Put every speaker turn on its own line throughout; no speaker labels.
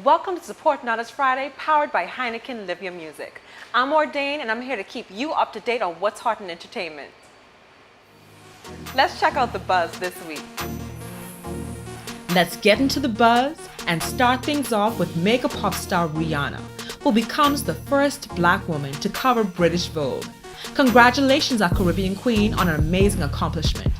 Welcome to Support Knowledge Friday, powered by Heineken Live Your Music. I'm Ordain, and I'm here to keep you up to date on what's hot in entertainment. Let's check out the buzz this week.
Let's get into the buzz and start things off with mega pop star Rihanna, who becomes the first black woman to cover British Vogue. Congratulations, our Caribbean queen, on an amazing accomplishment.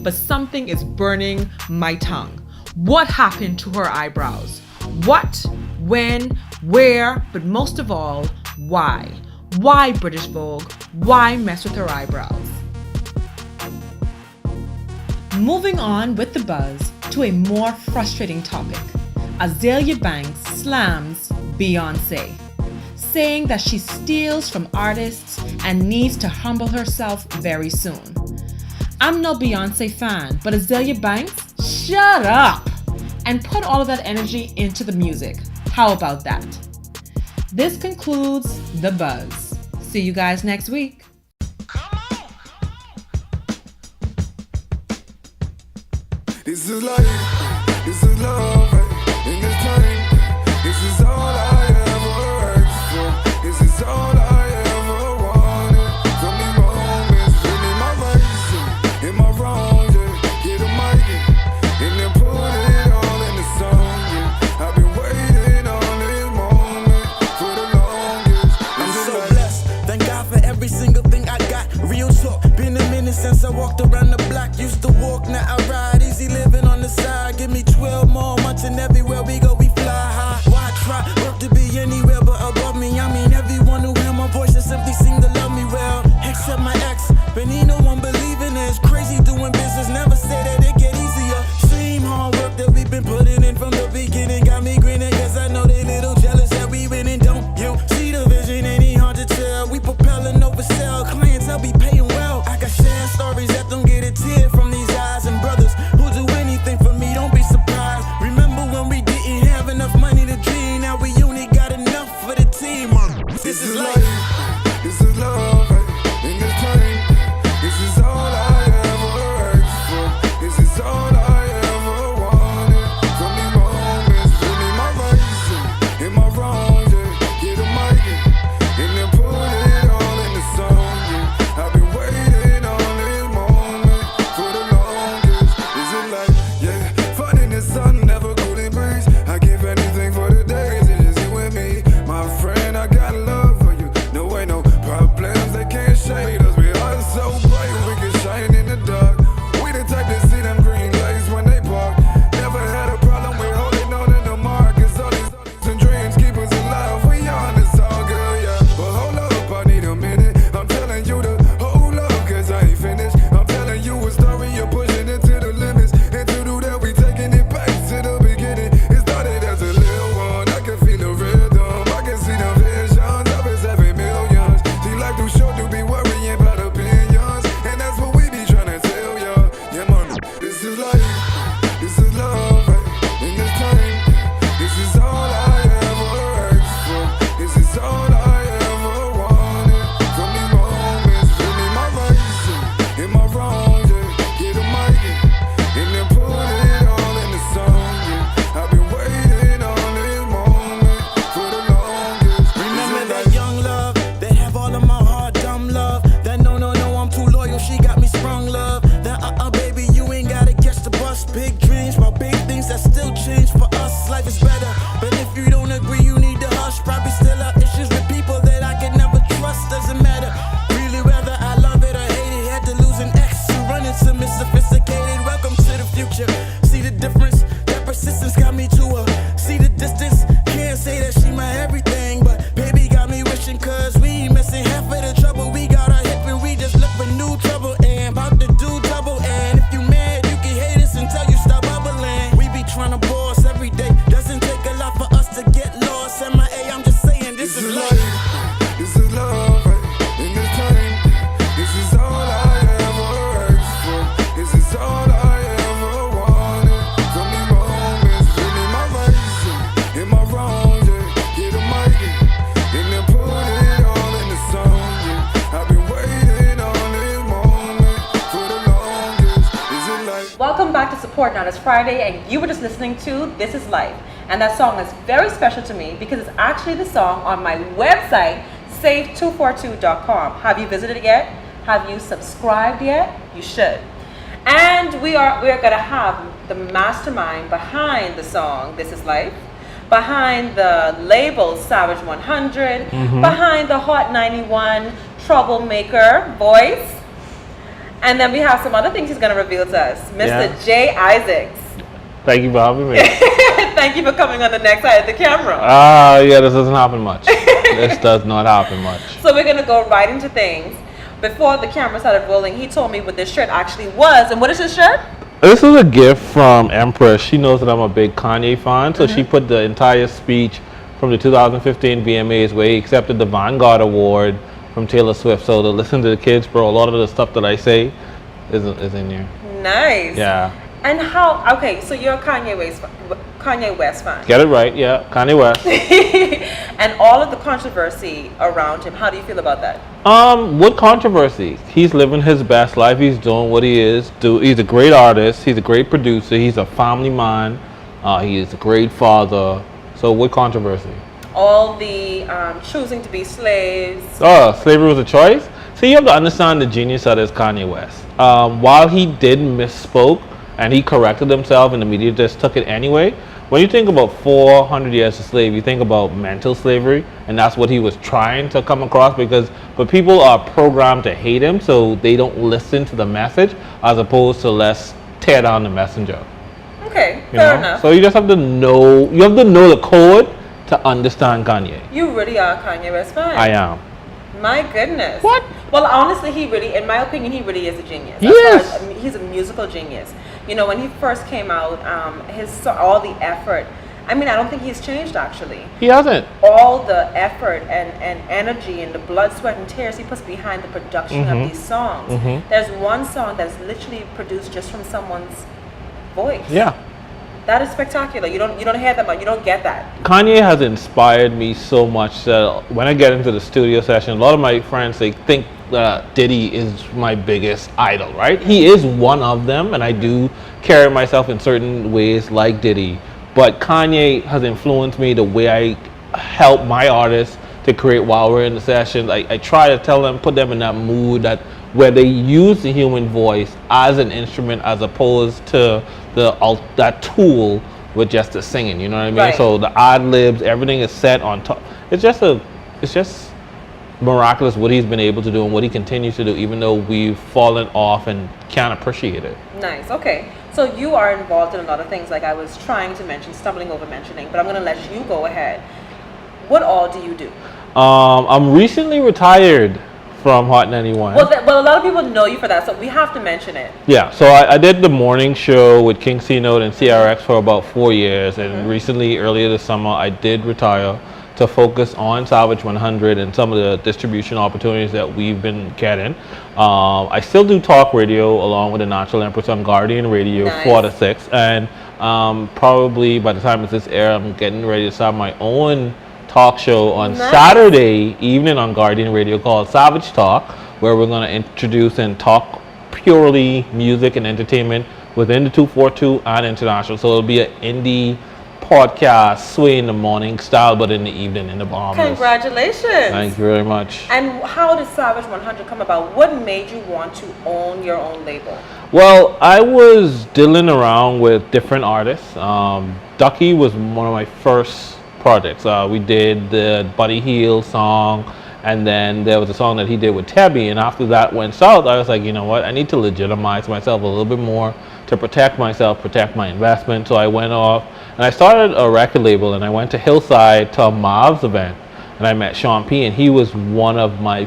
But something is burning my tongue. What happened to her eyebrows? What, when, where, but most of all, why? Why British Vogue? Why mess with her eyebrows? Moving on with the buzz to a more frustrating topic. Azalea Banks slams Beyonce, saying that she steals from artists and needs to humble herself very soon. I'm no Beyonce fan, but Azalea Banks, shut up and put all of that energy into the music. How about that? This concludes the buzz. See you guys next week.
This is life, this is love, in this time, this is all I ever asked for, this is all I ever wanted, from these moments, feeling my right, am I wrong, yeah, get a mic, and then put it all in the song, yeah, I've been waiting on this moment, for the longest.
I'm so blessed, thank God for every single thing I got, real talk, been a minute since I walked around the block, used to walk, now I ride, easy living on the side, give me 12 more months and everywhere we go we fly high. Why try, work to be anywhere but above me, I mean everyone who hear my voice just simply seem to love me well, except my ex, but he no one believing it's crazy doing business, never say that it get easier, same hard work that we've been putting in from the beginning, got me grinning cause I know they little jealous that we winning, don't you see the vision, ain't hard to tell, we propelling over sell, clientele be paying well, I got sad stories that don't get a tear from these eyes, and brothers
Welcome back to Support Now. It's Friday, and you were just listening to This Is Life. And that song is very special to me because it's actually the song on my website, SAAF242.com. Have you visited it yet? Have you subscribed yet? You should. And we are going to have the mastermind behind the song This Is Life, behind the label Savage 100, behind the Hot 91 troublemaker voice. And then we have some other things he's going to reveal to us. Mr. Jay Isaacs.
Thank you for having me.
Thank you for coming on the next side of the camera.
Yeah, this doesn't happen much. This does not happen much.
So we're going to go right into things. Before the camera started rolling, he told me what this shirt actually was. And what is this shirt?
This is a gift from Empress. She knows that I'm a big Kanye fan, so she put the entire speech from the 2015 VMAs where he accepted the Vanguard Award from Taylor Swift. So to listen to the kids, bro, a lot of the stuff that I say is in here.
Nice.
Yeah.
And how, okay, so you're a Kanye West fan.
Get it right, yeah. Kanye West.
And all of the controversy around him, how do you feel about that?
What controversy? He's living his best life. He's doing what he is. He's a great artist. He's a great producer. He's a family man. He is a great father. So what controversy?
All the choosing to be slaves.
Oh, slavery was a choice? So you have to understand the genius that is Kanye West. While he did misspoke and he corrected himself and the media just took it anyway, when you think about 400 years of slavery, you think about mental slavery, and that's what he was trying to come across but people are programmed to hate him, so they don't listen to the message as opposed to let's tear down the messenger.
Okay, fair enough.
So you just have to know, the code to understand Kanye.
You really are a Kanye West fan.
I am.
My goodness.
What?
Well, honestly, in my opinion, he really is a genius.
Yes.
He's a musical genius. You know, when he first came out, all the effort. I mean, I don't think he's changed, actually.
He hasn't.
All the effort and energy and the blood, sweat, and tears he puts behind the production of these songs. There's one song that's literally produced just from someone's voice.
Yeah.
That is spectacular. You don't hear that much. You don't get that.
Kanye has inspired me so much that when I get into the studio session, a lot of my friends, they think that Diddy is my biggest idol, right? He is one of them, and I do carry myself in certain ways like Diddy. But Kanye has influenced me the way I help my artists to create while we're in the session. I try to tell them, put them in that mood where they use the human voice as an instrument as opposed to that tool with just the singing, you know what I mean?
Right.
So the ad libs, everything is set on top. It's just miraculous what he's been able to do and what he continues to do, even though we've fallen off and can't appreciate it.
Nice. Okay. So you are involved in a lot of things, like I was trying to mention, stumbling over mentioning, but I'm going to let you go ahead. What all do you do?
I'm recently retired from Hot 91.
Well, a lot of people know you for that, so we have to mention it.
Yeah, so I did the morning show with King C Note and CRX for about 4 years, and recently, earlier this summer, I did retire to focus on Savage 100 and some of the distribution opportunities that we've been getting. I still do talk radio along with the Natural Empress on Guardian Radio,
Nice.
4 to 6, and probably by the time it's this air, I'm getting ready to start my own talk show on
Nice.
Saturday evening on Guardian Radio called Savage Talk, where we're going to introduce and talk purely music and entertainment within the 242 and international. So it'll be an indie podcast, sway in the morning style, but in the evening in the Bahamas.
Congratulations.
Thank you very much.
And how did Savage 100 come about? What made you want to own your own label?
Well, I was dealing around with different artists. Ducky was one of my first projects. We did the Buddy Hield song, and then there was a song that he did with Tabby, and after that went south, I was like, you know what, I need to legitimize myself a little bit more to protect myself, protect my investment. So I went off and I started a record label, and I went to Hillside to a Mavs event, and I met Sean P, and he was one of my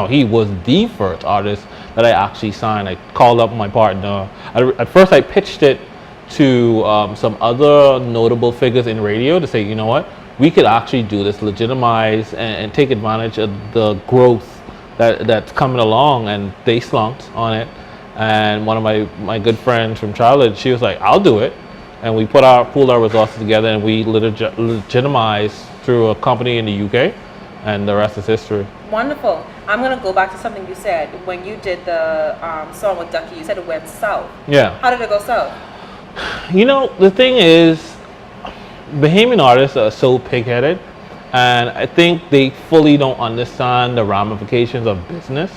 he was the first artist that I actually signed. I called up my partner. At first I pitched it to some other notable figures in radio to say, you know what, we could actually do this, legitimize and take advantage of the growth that's coming along, and they slumped on it. And one of my good friends from childhood, she was like, I'll do it. And we pooled our resources together, and we legitimized through a company in the UK, and the rest is history.
Wonderful. I'm gonna go back to something you said when you did the song with Ducky. You said it went south.
Yeah.
How did it go south?
You know, the thing is, Bahamian artists are so pig-headed, and I think they fully don't understand the ramifications of business.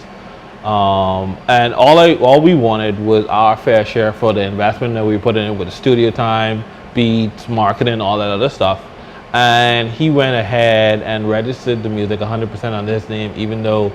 And all we wanted was our fair share for the investment that we put in with the studio time, beats, marketing, all that other stuff. And he went ahead and registered the music 100% under his name, even though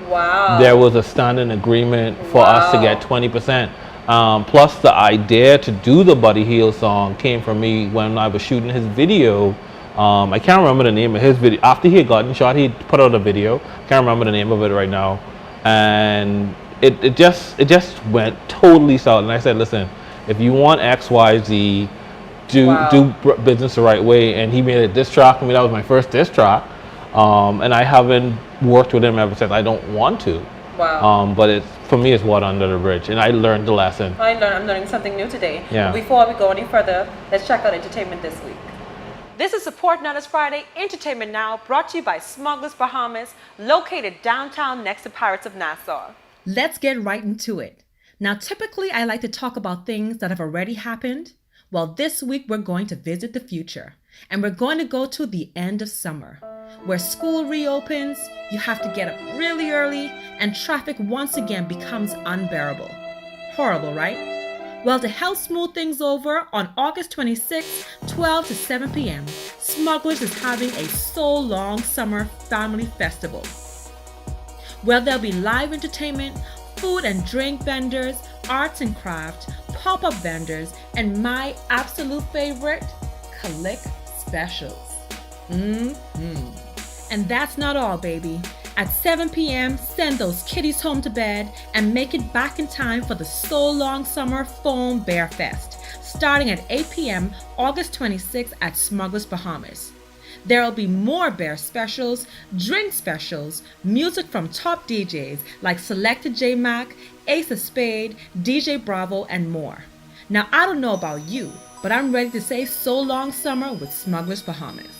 there was a standing agreement for us to get 20%. Plus, the idea to do the Buddy Hield song came from me when I was shooting his video. I can't remember the name of his video. After he had gotten shot, he put out a video. Can't remember the name of it right now. And it just went totally south. And I said, listen, if you want X, Y, Z, do business the right way. And he made a diss track. I mean, that was my first diss track. And I haven't worked with him ever since. I don't want to.
Wow.
But for me, it's water under the bridge. And I learned the lesson.
I'm learning something new today.
Yeah.
Before we go any further, let's check out entertainment this week. This is Support Not As Friday Entertainment Now, brought to you by Smugglers Bahamas, located downtown next to Pirates of Nassau.
Let's get right into it. Now, typically I like to talk about things that have already happened. Well, this week we're going to visit the future, and we're going to go to the end of summer, where school reopens, you have to get up really early, and traffic once again becomes unbearable. Horrible, right? Well, to help smooth things over, on August 26th, 12 to 7 p.m., Smugglers is having a So Long Summer Family Festival, where there'll be live entertainment, food and drink vendors, arts and craft, pop-up vendors, and my absolute favorite, Click specials. And that's not all, baby. At 7 p.m., send those kiddies home to bed and make it back in time for the So Long Summer Foam Bear Fest, starting at 8 p.m. August 26th at Smugglers Bahamas. There will be more bear specials, drink specials, music from top DJs like Selected J Mac, Ace of Spade, DJ Bravo, and more. Now, I don't know about you, but I'm ready to say so long summer with Smugglers Bahamas.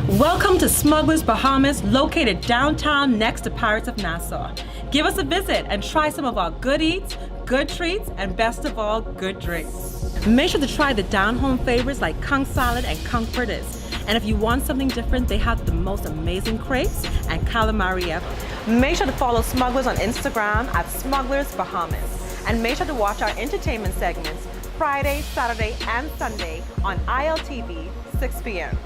Welcome to Smugglers Bahamas, located downtown next to Pirates of Nassau. Give us a visit and try some of our good eats, good treats, and best of all, good drinks. Make sure to try the down-home favorites like conch salad and conch fritters. And if you want something different, they have the most amazing crepes and calamari ever. Make sure to follow Smugglers on Instagram at Smugglers Bahamas. And make sure to watch our entertainment segments Friday, Saturday, and Sunday on ILTV, 6 p.m.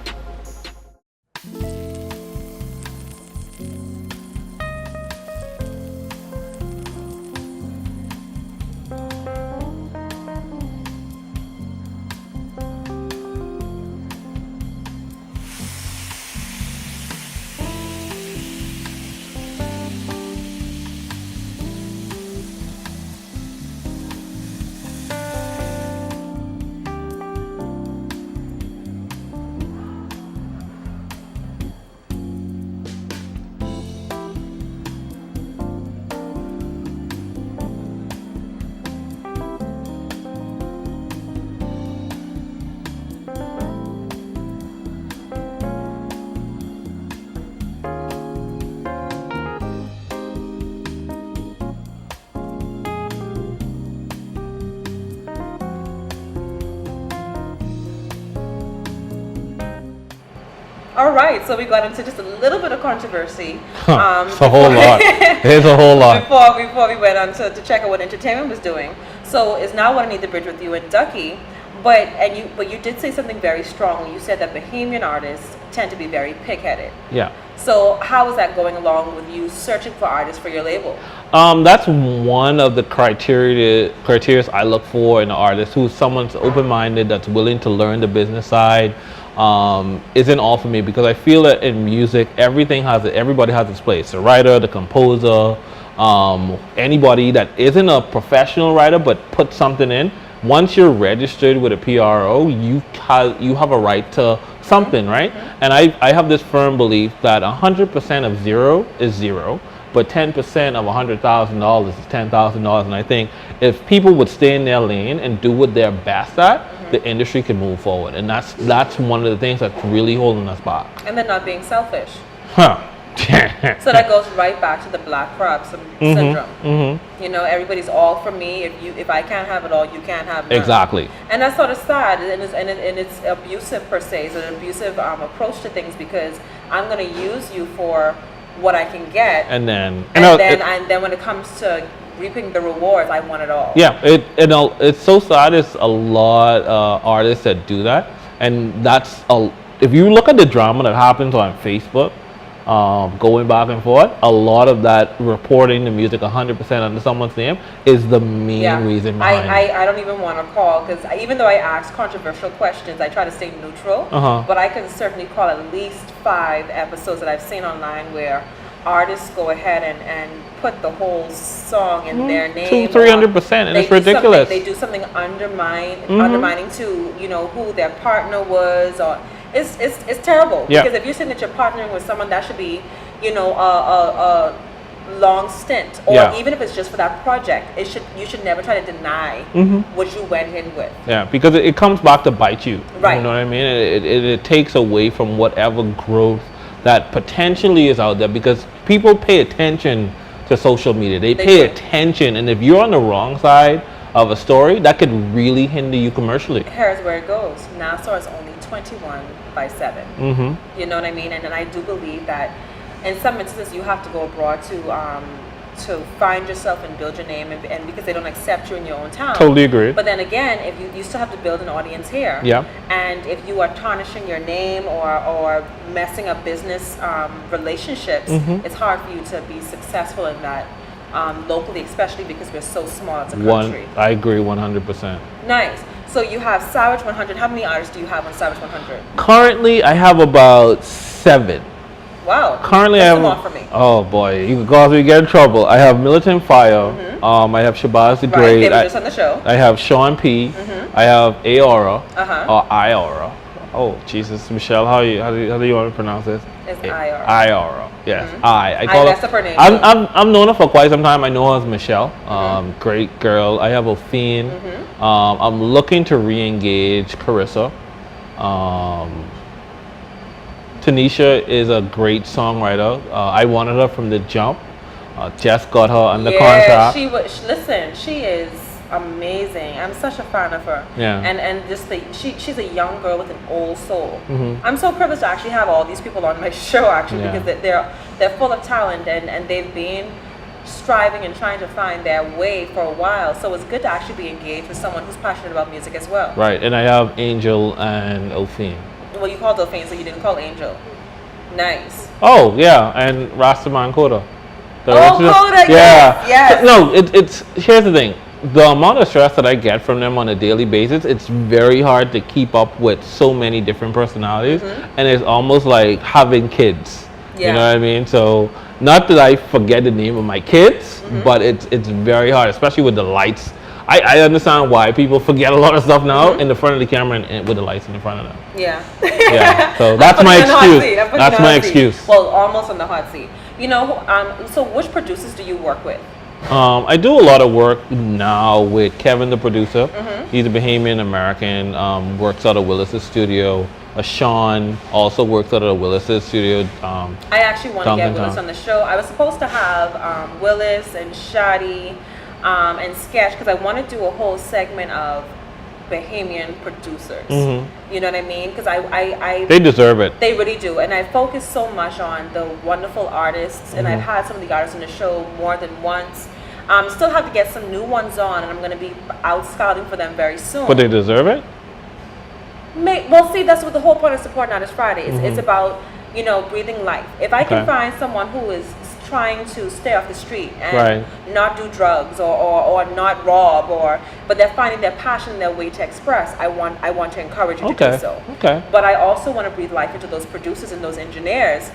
All right, so we got into just a little bit of controversy.
It's a whole lot. There's a whole lot.
Before we went on to check out what entertainment was doing. So is now what I need to bridge with you and Ducky. But you did say something very strong. You said that Bahamian artists tend to be very pig-headed.
Yeah.
So how is that going along with you searching for artists for your label?
That's one of the criteria I look for in an artist, who's someone's open-minded, that's willing to learn the business side. Isn't all for me, because I feel that in music, everybody has its place. The writer, the composer, anybody that isn't a professional writer but put something in. Once you're registered with a PRO, you have a right to something, right? And I have this firm belief that 100% of zero is zero, but 10% of $100,000 is $10,000. And I think if people would stay in their lane and do what they're best at, the industry can move forward. And that's one of the things that's really holding us back.
And then not being selfish.
Huh.
So that goes right back to the black crab syndrome. You know, everybody's all for me. If I can't have it all, you can't have none.
Exactly.
And that's sort of sad, and it's abusive per se. It's an abusive approach to things, because I'm going to use you for what I can get, and then when it comes to reaping the rewards, I want it all.
Yeah, it's so sad. It's a lot artists that do that, and if you look at the drama that happens on Facebook, going back and forth, a lot of that reporting the music 100% under someone's name is the main reason behind it.
I don't even want to call, because even though I ask controversial questions, I try to stay neutral. But I can certainly call at least 5 episodes that I've seen online where artists go ahead and put the whole song in their name.
200-300%, and it's ridiculous.
They do something undermining to, you know, who their partner was, or it's terrible. Because if you're saying that you're partnering with someone, that should be, you know, a long stint, or even if it's just for that project, you should never try to deny what you went in with. Yeah,
because it comes back to bite you.
Right.
You know what I mean? It takes away from whatever growth that potentially is out there, because people pay attention to social media. They pay attention, and if you're on the wrong side of a story, that could really hinder you commercially.
Here's where it goes. Nassau is only 21/7. You know what I mean? And then I do believe that in some instances you have to go abroad to find yourself and build your name, and because they don't accept you in your own town.
Totally agree.
But then again, if you still have to build an audience here.
Yeah.
And if you are tarnishing your name or messing up business relationships, it's hard for you to be successful in that locally, especially because we're so small as a country.
I agree 100%.
Nice. So you have Savage 100. How many artists do you have on Savage 100?
Currently, I have about 7.
Wow.
Currently, I have.
More for me.
Oh boy, you can cause me get in trouble. I have Militant Fire. I have Shabazz the Great.
They were just on the show.
I have Sean P. I have Aora or Iora. Oh Jesus, Michelle, how do you want to pronounce this?
It's Iora.
Iora. Yes, I
call her. Messed up her name.
I'm known her for quite some time. I know her as Michelle. Great girl. I have Ophine. I'm looking to re-engage Carissa. Tanisha is a great songwriter. I wanted her from the jump. Jess got her under contract.
She is amazing. I'm such a fan of her.
Yeah.
And just she's a young girl with an old soul. I'm so privileged to actually have all these people on my show because they're full of talent, and they've been striving and trying to find their way for a while. So it's good to actually be engaged with someone who's passionate about music as well.
Right. And I have Angel and Ophine.
Well, you called Ophine, so you didn't call Angel. Nice.
Oh yeah, and Rastaman Koda.
Koda, yes.
No, it's here's the thing. The amount of stress that I get from them on a daily basis, it's very hard to keep up with so many different personalities, and it's almost like having kids. You know what I mean? So not that I forget the name of my kids, but it's very hard, especially with the lights. I understand why people forget a lot of stuff now in the front of the camera and with the lights in the front of them.
Yeah.
So that's my excuse. That's my excuse.
Well, almost on the hot seat. You know, so which producers do you work with?
I do a lot of work now with Kevin, the producer. He's a Bahamian American, works out of Willis's studio. Sean also works out of Willis's studio.
I actually want to get Willis on the show. I was supposed to have Willis and Shadi and Sketch, because I want to do a whole segment of Bahamian producers. You know what I mean? Because
they deserve it.
They really do. And I focus so much on the wonderful artists, and I've had some of the artists on the show more than once. Still have to get some new ones on, and I'm going to be out scouting for them very soon.
But they deserve it?
Well, see, that's what the whole point of Support Artists Friday is. It's about, you know, breathing life. If I can find someone who is trying to stay off the street and not do drugs or not rob, but they're finding their passion and their way to express, I want to encourage you to do so. But I also want to breathe life into those producers and those engineers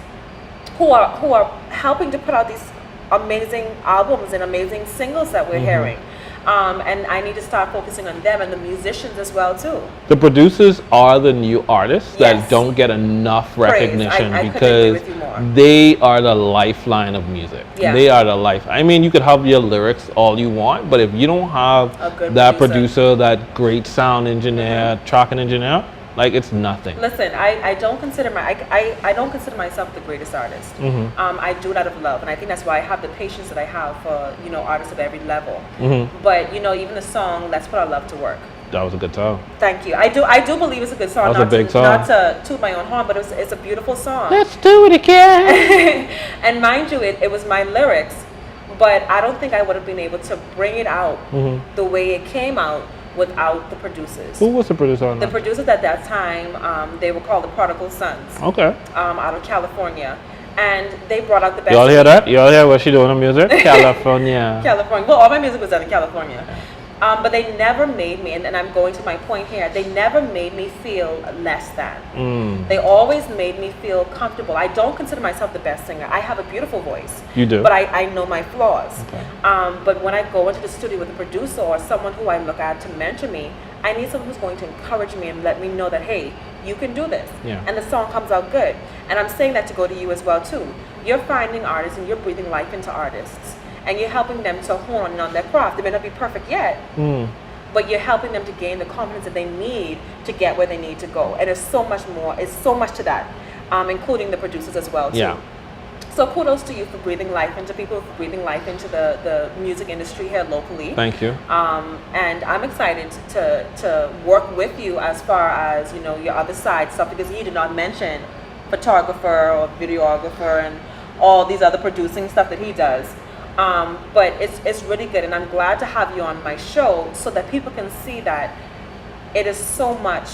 who are helping to put out these amazing albums and amazing singles that we're hearing. And I need to start focusing on them and the musicians as well too.
The producers are the new artists that
Yes.
don't get enough
Praise.
recognition
I couldn't agree
because
with you more.
they are the lifeline of music.
Yeah.
They are the life. I mean, you could have your lyrics all you want, but if you don't have
A good
that
producer.
that great sound engineer, tracking engineer, like it's nothing.
Listen, I don't consider I don't consider myself the greatest artist. I do it out of love, and I think that's why I have the patience that I have for artists of every level. But even the song "Let's Put Our Love to Work."
That was a good song.
Thank you. I do believe it's a good song.
That was a big song.
Not to toot my own horn, but it's a beautiful song.
Let's do it again.
And mind you, it was my lyrics, but I don't think I would have been able to bring it out the way it came out without the producers.
Who was the producer on
The
that?
producers at that time, they were called the Prodigal Sons,
Okay.
out of California, and they brought out the best.
Y'all hear that? Y'all hear what she doing on music? California.
California. Well, all my music was done in California. But they never made me, and I'm going to my point here, they never made me feel less than. They always made me feel comfortable. I don't consider myself the best singer. I have a beautiful voice.
You do.
But I know my flaws.
Okay.
But when I go into the studio with a producer or someone who I look at to mentor me, I need someone who's going to encourage me and let me know that, hey, you can do this.
Yeah.
And the song comes out good. And I'm saying that to go to you as well, too. You're finding artists and you're breathing life into artists. And you're helping them to hone in on their craft. They may not be perfect yet, but you're helping them to gain the confidence that they need to get where they need to go. And there's so much more. It's so much to that, including the producers as well, too.
Yeah.
So kudos to you for breathing life into people, for breathing life into the music industry here locally.
Thank you.
And I'm excited to work with you as far as, your other side stuff, because you did not mention photographer or videographer and all these other producing stuff that he does. But it's really good, and I'm glad to have you on my show so that people can see that it is so much,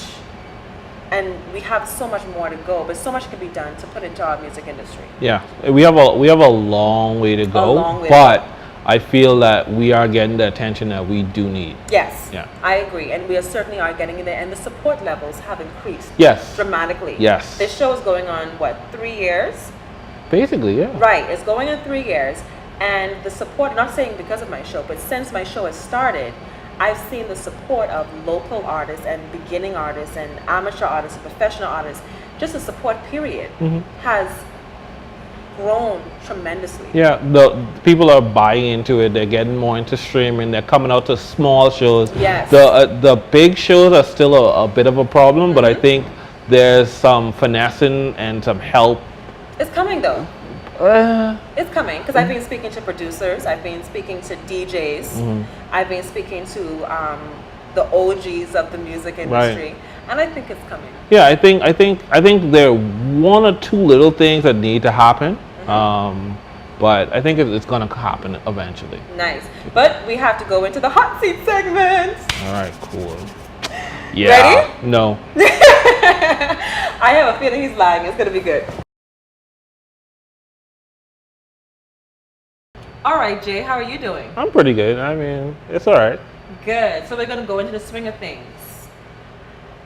and we have so much more to go, but so much can be done to put into our music industry.
Yeah, we have a long way to go,
long way to
but
go.
I feel that we are getting the attention that we do need.
Yes,
Yeah.
I agree, and we certainly are getting there, and the support levels have increased
Yes.
dramatically.
Yes.
This show is going on, 3 years?
Basically, yeah.
Right, it's going on 3 years, and the support, not saying because of my show, but since my show has started, I've seen the support of local artists and beginning artists and amateur artists and professional artists. Just the support period has grown tremendously.
Yeah, the people are buying into it. They're getting more into streaming. They're coming out to small shows.
Yes.
The big shows are still a bit of a problem, but I think there's some finessing and some help.
It's coming though. It's coming, because I've been speaking to producers, I've been speaking to DJs, I've been speaking to the OGs of the music industry, and I think it's coming.
Yeah, I think there are one or two little things that need to happen, but I think it's going to happen eventually.
Nice. But we have to go into the hot seat segment.
All right, cool. Yeah.
Ready?
No.
I have a feeling he's lying. It's going to be good. All right, Jay, how are you doing?
I'm pretty good. I mean, it's all right.
Good. So we're going to go into the swing of things.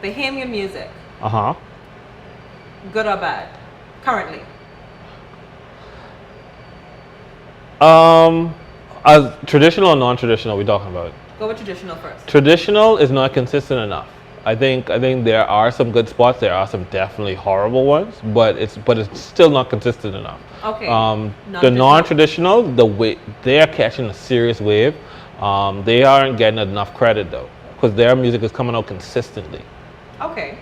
Bahamian music,
Uh-huh.
good or bad, currently?
As traditional or non-traditional, we talking about?
Go with traditional first.
Traditional is not consistent enough. I think there are some good spots. There are some definitely horrible ones, but it's still not consistent enough.
Okay.
The non-traditional, the way they are catching a serious wave, they aren't getting enough credit though, because their music is coming out consistently.
Okay.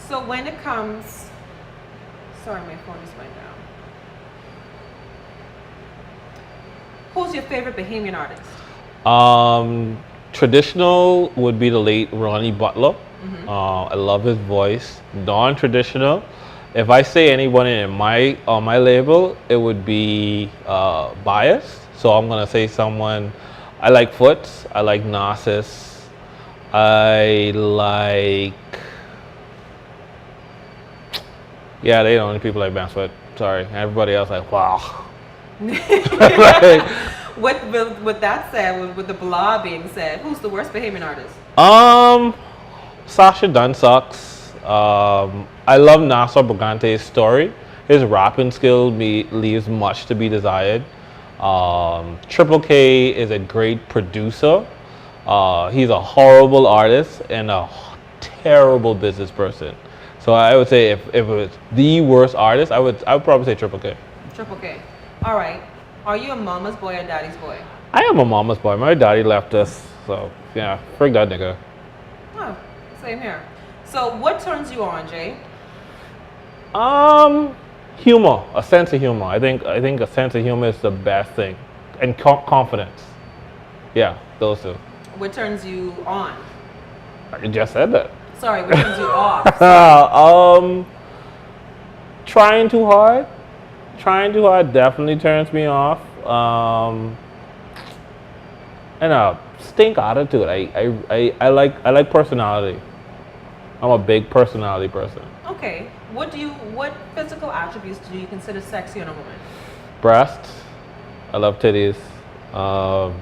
So when it comes, sorry, my phone just went down. Who's your favorite Bahamian artist?
Traditional would be the late Ronnie Butler. I love his voice. Non-traditional, if I say anyone on my label, it would be biased. So I'm gonna say someone. I like Foots. I like Narcissus. I like. Yeah, they the only people like Bansfoot. Sorry, everybody else like wow.
With that said, with the blah being said, who's the worst Bahamian artist?
Sasha Dunn sucks. I love Nassar Brigante's story. His rapping skill leaves much to be desired. Triple K is a great producer. He's a horrible artist and a terrible business person. So I would say if it was the worst artist, I would probably say Triple K.
Triple K. All right. Are you a mama's boy or daddy's boy?
I am a mama's boy. My daddy left us, so yeah, frig that nigga.
Oh, same here. So what turns you on, Jay?
Humor, a sense of humor. I think a sense of humor is the best thing, and confidence. Yeah, those two.
What turns you on?
I just said that.
Sorry, what turns you off?
Trying too hard. Trying too hard definitely turns me off. And a stink attitude. I like personality. I'm a big personality person.
Okay. What physical attributes do you consider sexy in a woman?
Breasts. I love titties.
I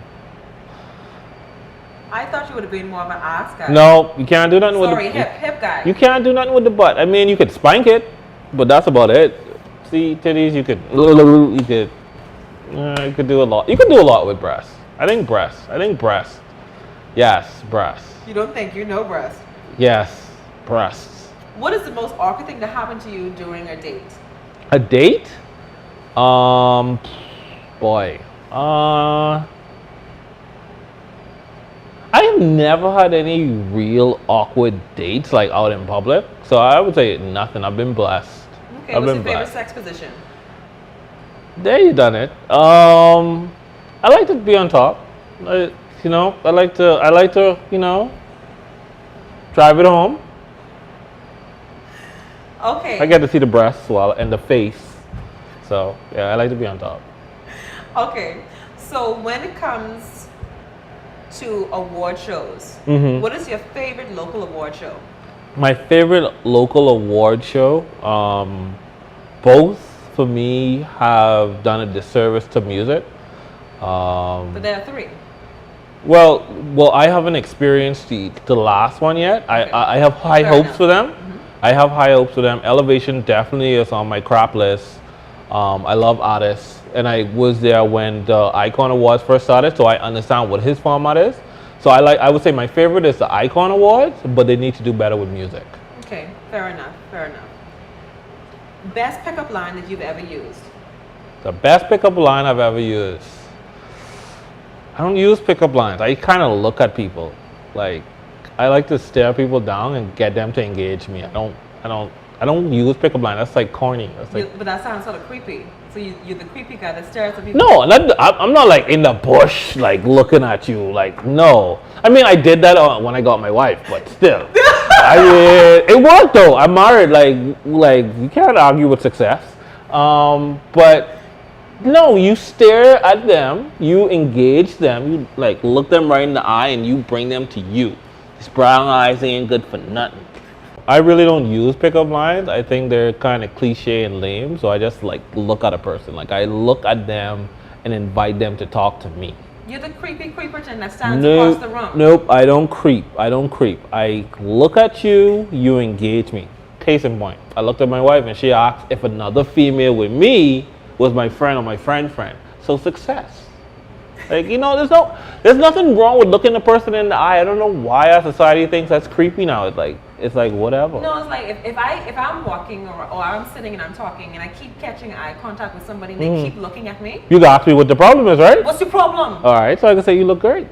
thought you would have been more of an ass guy.
No, you can't do nothing with the
Sorry, hip guy.
You can't do nothing with the butt. I mean, you could spank it, but that's about it. See, titties, you could do a lot. You could do a lot with breasts. I think breasts. Yes, breasts.
You don't think you know breast?
Yes, breasts.
What is the most awkward thing that happened to you during a date?
A date? Boy. I have never had any real awkward dates like out in public, so I would say nothing. I've been blessed.
Okay,
I've
what's
been
your favorite
blessed.
sex position?
There you done it. I like to be on top. I like to, drive it home.
Okay.
I get to see the breasts and the face. So yeah, I like to be on top.
Okay. So when it comes to award shows, what is your favorite local award show?
My favorite local award show, both for me have done a disservice to music.
But there are three.
Well, I haven't experienced the last one yet.
Okay.
I have high
Fair
hopes
enough.
for them. I have high hopes for them. Elevation definitely is on my crap list. I love artists, and I was there when the Icon Awards first started, so I understand what his format is. So I would say my favorite is the Icon Awards, but they need to do better with music.
Okay, fair enough. Best pickup line that you've ever used?
The best pickup line I've ever used. I don't use pickup lines. I kind of look at people. Like, I like to stare people down and get them to engage me. I don't use pickup lines. That's like corny. That's like,
But that sounds sort of creepy. So you're the creepy guy that stares at people.
no, I'm not like in the bush, like looking at you. Like, no. I mean, I did that when I got my wife, but still. It worked though. I'm married. Like you can't argue with success. But no, you stare at them, you engage them, you like look them right in the eye, and you bring them to you. These brown eyes ain't good for nothing. I really don't use pickup lines. I think they're kind of cliche and lame, so I just like look at a person. Like I look at them and invite them to talk to me.
You're the creepy creeperton that stands across the room.
Nope, I don't creep. I look at you, you engage me. Case in point, I looked at my wife and she asked if another female with me was my friend or my friend. So success. Like, there's nothing wrong with looking a person in the eye. I don't know why our society thinks that's creepy now. It's like whatever.
No, it's like if I'm walking or I'm sitting and I'm talking and I keep catching eye contact with somebody and they keep looking at me.
You asked me what the problem is, right?
What's your problem?
All right, so I can say you look great.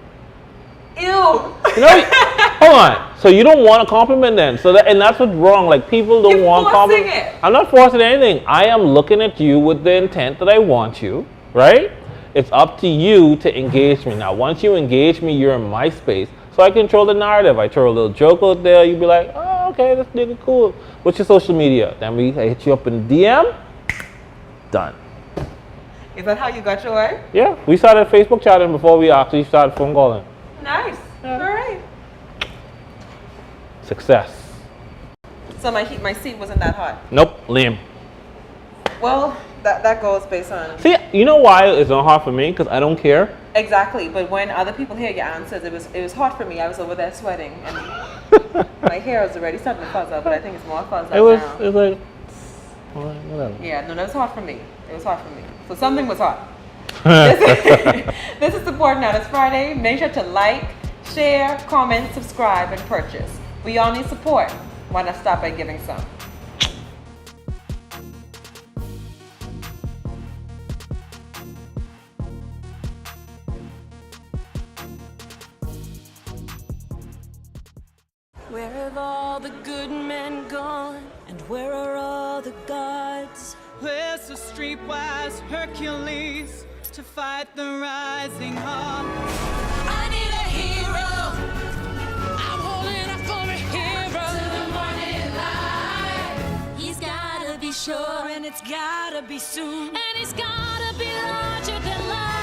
Ew.
Hold on. So you don't want a compliment then? And that's what's wrong. Like people don't
You're
want
forcing
compliments.
it.
I'm not forcing anything. I am looking at you with the intent that I want you, right? It's up to you to engage me. Now, once you engage me, you're in my space. So I control the narrative. I throw a little joke out there. You be like, oh, okay, this nigga cool. What's your social media? Then I hit you up in DM. Done.
Is that how you got your wife?
Yeah, we started Facebook chatting before we actually started phone calling.
Nice.
Yeah.
All right.
Success.
So my seat wasn't that hot.
Nope, lame.
Well, that goes based on
See, you know why it's not hard for me? Because I don't care.
exactly. But when other people hear your answers, it was hot for me. I was over there sweating, and my hair was already starting to fuzz up. But I think it's more fuzz up
It was
now.
like, whatever.
Yeah, no, that was hot for me. It was hot for me. So something was hot. This is Support Artists Friday. Make sure to like, share, comment, subscribe, and purchase. We all need support. Why not start by giving some?
Where have all the good men gone? And where are all the gods?
Where's the streetwise Hercules to fight the rising up?
I need a hero. I'm holding up for a hero. To the morning light. He's gotta be sure,
And it's gotta be soon.
and he's gotta be larger than life.